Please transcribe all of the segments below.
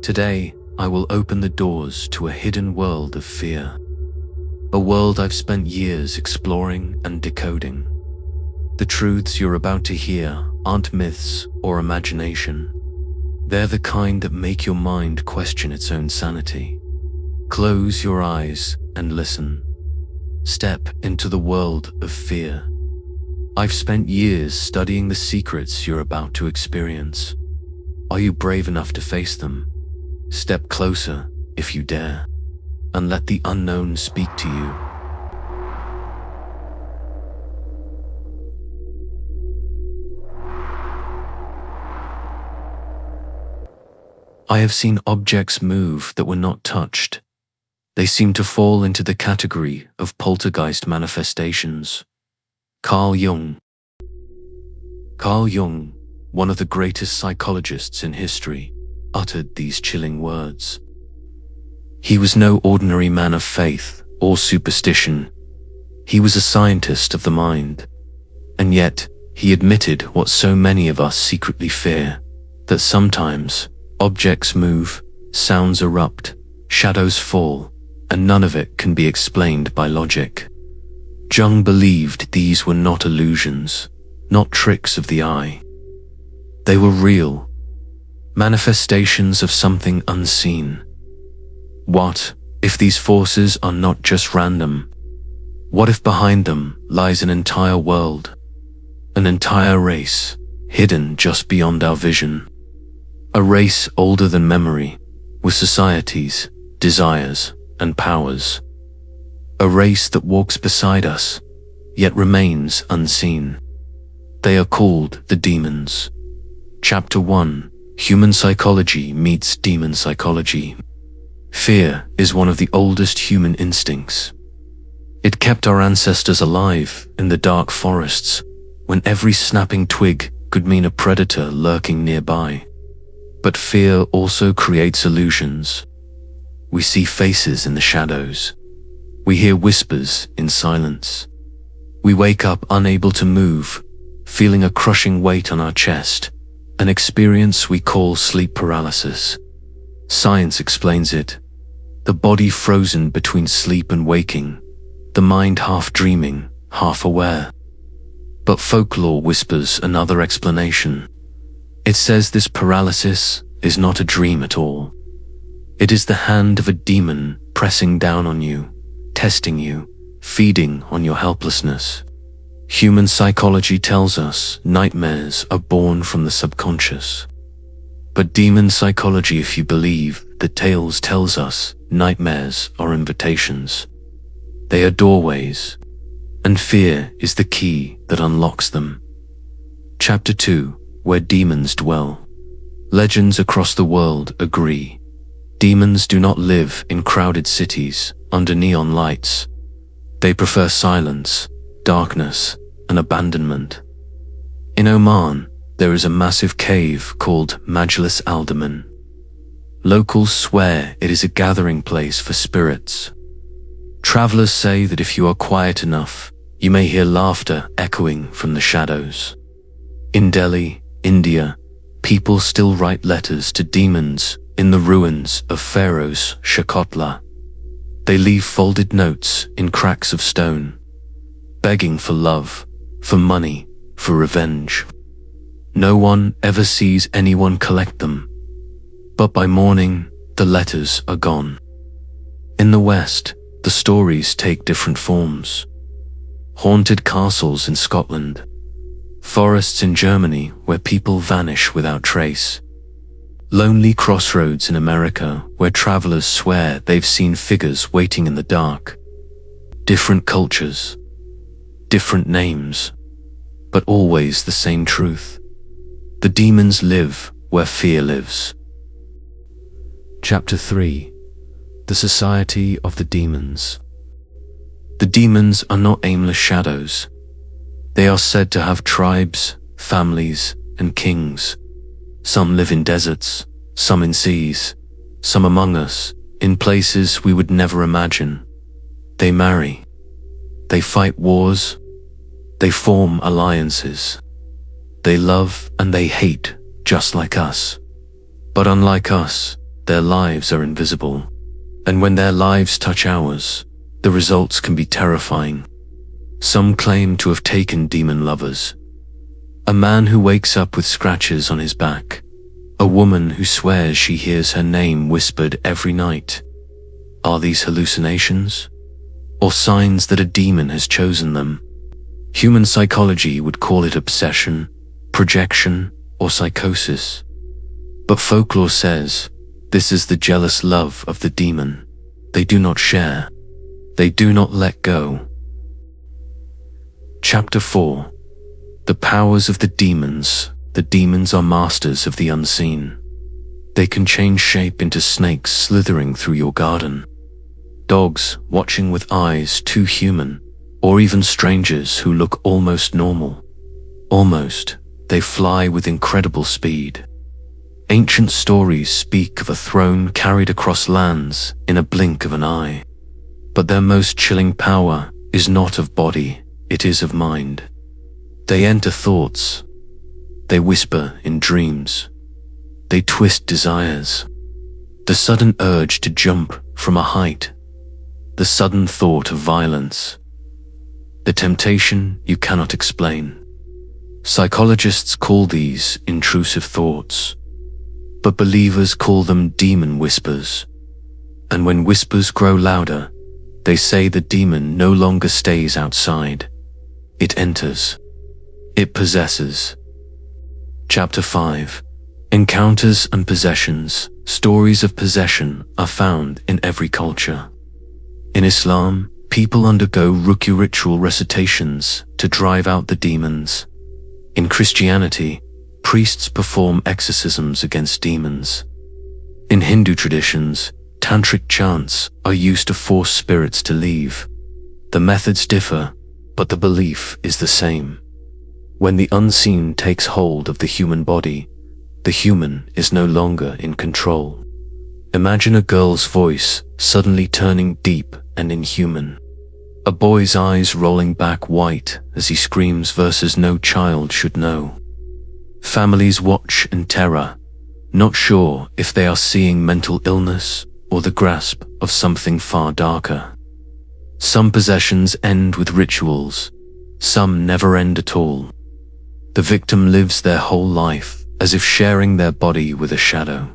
Today, I will open the doors to a hidden world of fear. A world I've spent years exploring and decoding. The truths you're about to hear aren't myths or imagination. They're the kind that make your mind question its own sanity. Close your eyes and listen. Step into the world of fear. I've spent years studying the secrets you're about to experience. Are you brave enough to face them? Step closer, if you dare, and let the unknown speak to you. I have seen objects move that were not touched. They seem to fall into the category of poltergeist manifestations. Carl Jung, one of the greatest psychologists in history, uttered these chilling words. He was no ordinary man of faith or superstition. He was a scientist of the mind. And yet, he admitted what so many of us secretly fear, that sometimes objects move, sounds erupt, shadows fall, and none of it can be explained by logic. Jung believed these were not illusions, not tricks of the eye. They were real, manifestations of something unseen. What if these forces are not just random? What if behind them lies an entire world, an entire race, hidden just beyond our vision? A race older than memory, with societies, desires, and powers. A race that walks beside us, yet remains unseen. They are called the demons. Chapter 1: Human Psychology Meets Demon Psychology. Fear is one of the oldest human instincts. It kept our ancestors alive in the dark forests, when every snapping twig could mean a predator lurking nearby. But fear also creates illusions. We see faces in the shadows. We hear whispers in silence. We wake up unable to move, feeling a crushing weight on our chest, an experience we call sleep paralysis. Science explains it. The body frozen between sleep and waking, the mind half dreaming, half aware. But folklore whispers another explanation. It says this paralysis is not a dream at all. It is the hand of a demon pressing down on you, testing you, feeding on your helplessness. Human psychology tells us nightmares are born from the subconscious. But demon psychology, if you believe the tales, tells us nightmares are invitations. They are doorways, and fear is the key that unlocks them. Chapter 2: Where Demons Dwell. Legends across the world agree. Demons do not live in crowded cities under neon lights. They prefer silence, darkness, and abandonment. In Oman, there is a massive cave called Majlis Alderman. Locals swear it is a gathering place for spirits. Travelers say that if you are quiet enough, you may hear laughter echoing from the shadows. In Delhi, India, people still write letters to demons in the ruins of Pharaoh's Shakotla. They leave folded notes in cracks of stone, begging for love, for money, for revenge. No one ever sees anyone collect them, but by morning, the letters are gone. In the West, the stories take different forms. Haunted castles in Scotland, forests in Germany where people vanish without trace, lonely crossroads in America where travelers swear they've seen figures waiting in the dark. Different cultures, different names, but always the same truth. The demons live where fear lives. Chapter 3: The Society of the Demons. The demons are not aimless shadows. They are said to have tribes, families, and kings. Some live in deserts, some in seas, some among us, in places we would never imagine. They marry. They fight wars. They form alliances. They love and they hate, just like us. But unlike us, their lives are invisible. And when their lives touch ours, the results can be terrifying. Some claim to have taken demon lovers. A man who wakes up with scratches on his back. A woman who swears she hears her name whispered every night. Are these hallucinations? Or signs that a demon has chosen them? Human psychology would call it obsession, projection, or psychosis. But folklore says, this is the jealous love of the demon. They do not share. They do not let go. Chapter 4. The powers of the demons. The demons are masters of the unseen. They can change shape into snakes slithering through your garden, dogs watching with eyes too human, or even strangers who look almost normal. Almost, they fly with incredible speed. Ancient stories speak of a throne carried across lands in a blink of an eye. But their most chilling power is not of body, it is of mind. They enter thoughts. They whisper in dreams. They twist desires. The sudden urge to jump from a height. The sudden thought of violence. The temptation you cannot explain. Psychologists call these intrusive thoughts, but believers call them demon whispers. And when whispers grow louder, they say the demon no longer stays outside. It enters. It possesses. Chapter 5. Encounters and possessions. Stories of possession are found in every culture. In Islam, people undergo Ruqya ritual recitations to drive out the demons. In Christianity, priests perform exorcisms against demons. In Hindu traditions, tantric chants are used to force spirits to leave. The methods differ, but the belief is the same. When the unseen takes hold of the human body, the human is no longer in control. Imagine a girl's voice suddenly turning deep and inhuman. A boy's eyes rolling back white as he screams verses no child should know. Families watch in terror, not sure if they are seeing mental illness or the grasp of something far darker. Some possessions end with rituals, some never end at all. The victim lives their whole life as if sharing their body with a shadow.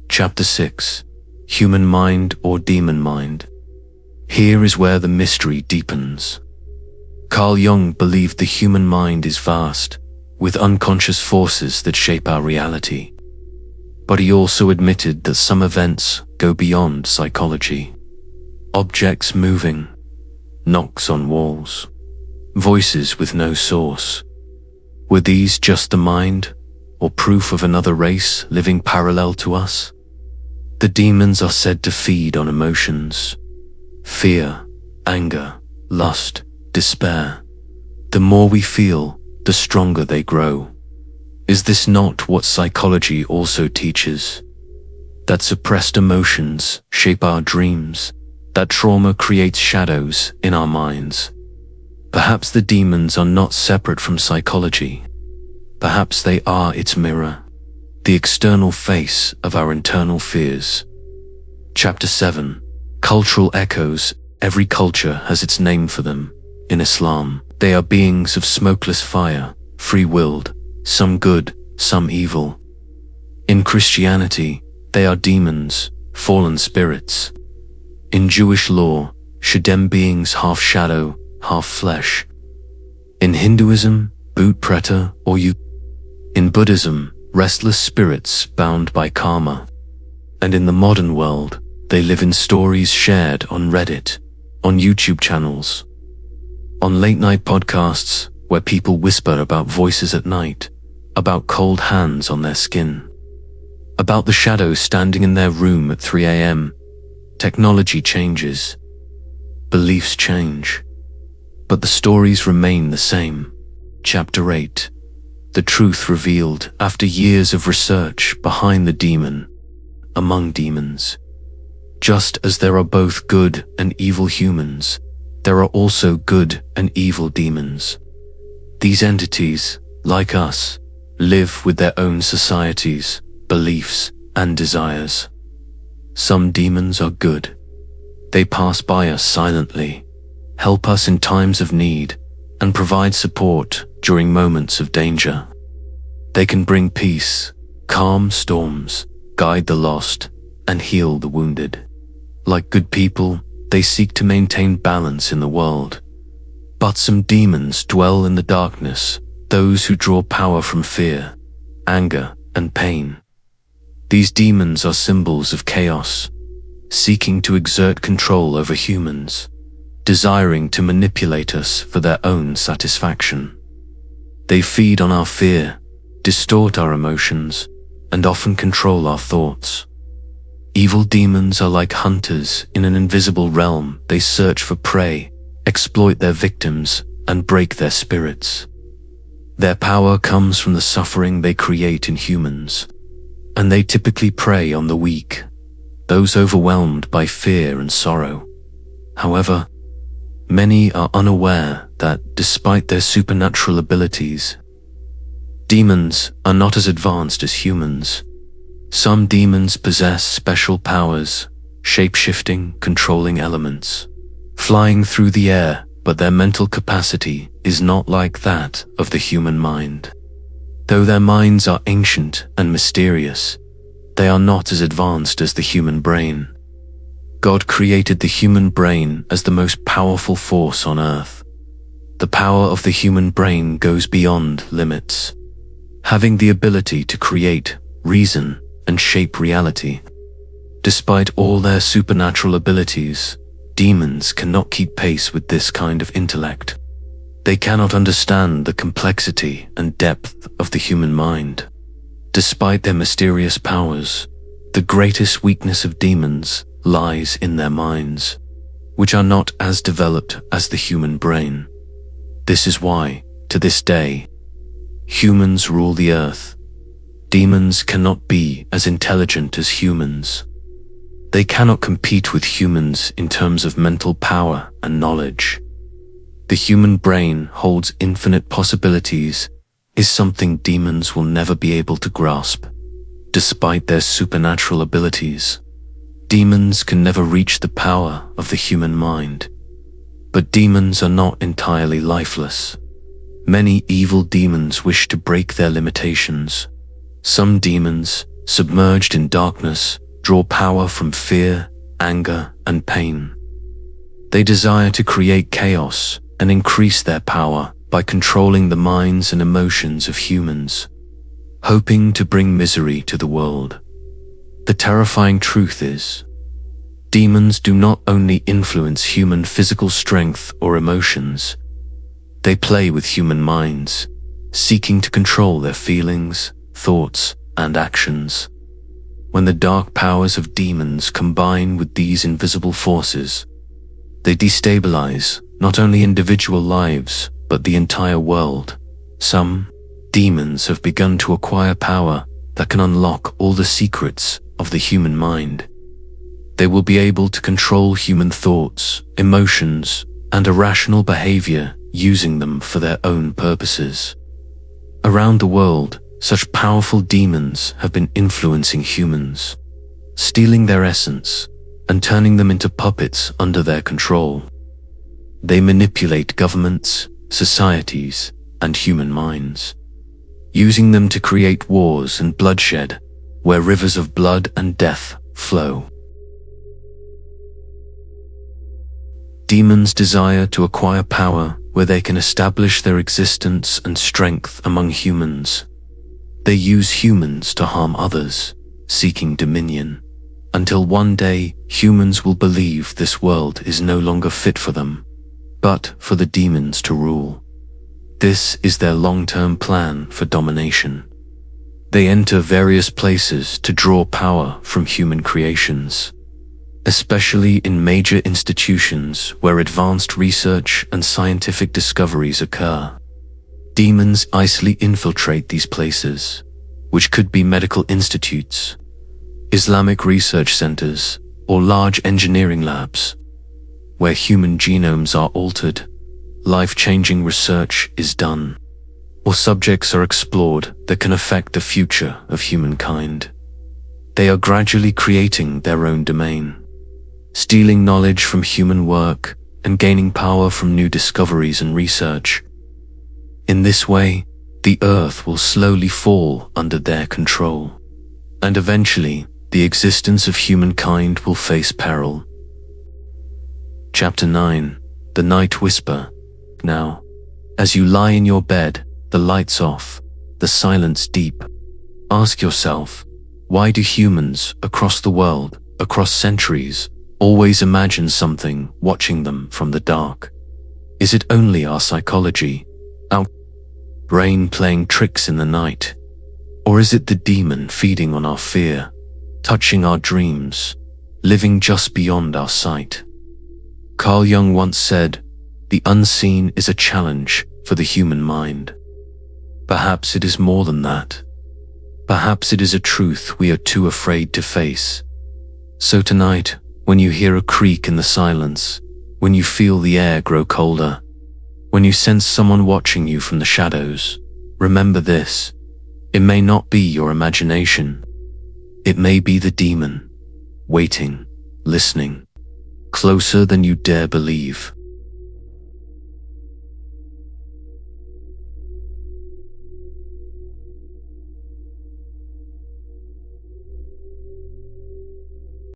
Chapter 6. Human mind or demon mind. Here is where the mystery deepens. Carl Jung believed the human mind is vast, with unconscious forces that shape our reality. But he also admitted that some events go beyond psychology. Objects moving, knocks on walls, voices with no source. Were these just the mind, or proof of another race living parallel to us? The demons are said to feed on emotions. Fear, anger, lust, despair. The more we feel, the stronger they grow. Is this not what psychology also teaches? That suppressed emotions shape our dreams, that trauma creates shadows in our minds. Perhaps the demons are not separate from psychology. Perhaps they are its mirror, the external face of our internal fears. Chapter 7. Cultural echoes. Every culture has its name for them. In Islam, they are beings of smokeless fire, free-willed, some good, some evil. In Christianity, they are demons, fallen spirits. In Jewish lore, Shedem beings half shadow, half flesh. In Hinduism, Bhut Preta or you. In Buddhism, restless spirits bound by karma. And in the modern world, they live in stories shared on Reddit, on YouTube channels, on late-night podcasts where people whisper about voices at night, about cold hands on their skin, about the shadows standing in their room at 3 a.m. Technology changes, beliefs change, but the stories remain the same. Chapter 8. The truth revealed after years of research behind the demon, among demons. Just as there are both good and evil humans, there are also good and evil demons. These entities, like us, live with their own societies, beliefs, and desires. Some demons are good. They pass by us silently, help us in times of need, and provide support during moments of danger. They can bring peace, calm storms, guide the lost, and heal the wounded. Like good people, they seek to maintain balance in the world. But some demons dwell in the darkness, those who draw power from fear, anger, and pain. These demons are symbols of chaos, seeking to exert control over humans, desiring to manipulate us for their own satisfaction. They feed on our fear, distort our emotions, and often control our thoughts. Evil demons are like hunters in an invisible realm. They search for prey, exploit their victims, and break their spirits. Their power comes from the suffering they create in humans, and they typically prey on the weak, those overwhelmed by fear and sorrow. However, many are unaware that despite their supernatural abilities, demons are not as advanced as humans. Some demons possess special powers, shape-shifting, controlling elements, flying through the air, but their mental capacity is not like that of the human mind. Though their minds are ancient and mysterious, they are not as advanced as the human brain. God created the human brain as the most powerful force on earth. The power of the human brain goes beyond limits, having the ability to create, reason, and shape reality. Despite all their supernatural abilities, demons cannot keep pace with this kind of intellect. They cannot understand the complexity and depth of the human mind. Despite their mysterious powers, the greatest weakness of demons lies in their minds, which are not as developed as the human brain. This is why, to this day, humans rule the earth. Demons cannot be as intelligent as humans. They cannot compete with humans in terms of mental power and knowledge. The human brain holds infinite possibilities, is something demons will never be able to grasp. Despite their supernatural abilities, demons can never reach the power of the human mind. But demons are not entirely lifeless. Many evil demons wish to break their limitations. Some demons, submerged in darkness, draw power from fear, anger, and pain. They desire to create chaos and increase their power by controlling the minds and emotions of humans, hoping to bring misery to the world. The terrifying truth is, demons do not only influence human physical strength or emotions, they play with human minds, seeking to control their feelings, thoughts, and actions. When the dark powers of demons combine with these invisible forces, they destabilize not only individual lives, but the entire world. Some demons have begun to acquire power that can unlock all the secrets of the human mind. They will be able to control human thoughts, emotions, and irrational behavior, using them for their own purposes. Around the world, such powerful demons have been influencing humans, stealing their essence and turning them into puppets under their control. They manipulate governments, societies, and human minds, using them to create wars and bloodshed, where rivers of blood and death flow. Demons desire to acquire power where they can establish their existence and strength among humans. They use humans to harm others, seeking dominion, until one day humans will believe this world is no longer fit for them, but for the demons to rule. This is their long-term plan for domination. They enter various places to draw power from human creations, especially in major institutions where advanced research and scientific discoveries occur. Demons easily infiltrate these places, which could be medical institutes, Islamic research centers, or large engineering labs, where human genomes are altered, life-changing research is done, or subjects are explored that can affect the future of humankind. They are gradually creating their own domain, stealing knowledge from human work and gaining power from new discoveries and research. In this way, the earth will slowly fall under their control, and eventually, the existence of humankind will face peril. Chapter 9. The Night Whisper. Now, as you lie in your bed, the lights off, the silence deep, ask yourself, why do humans across the world, across centuries, always imagine something watching them from the dark? Is it only our psychology, our brain playing tricks in the night? Or is it the demon feeding on our fear, touching our dreams, living just beyond our sight? Carl Jung once said, "The unseen is a challenge for the human mind." Perhaps it is more than that. Perhaps it is a truth we are too afraid to face. So tonight, when you hear a creak in the silence, when you feel the air grow colder, when you sense someone watching you from the shadows, remember this: it may not be your imagination. It may be the demon, waiting, listening, closer than you dare believe.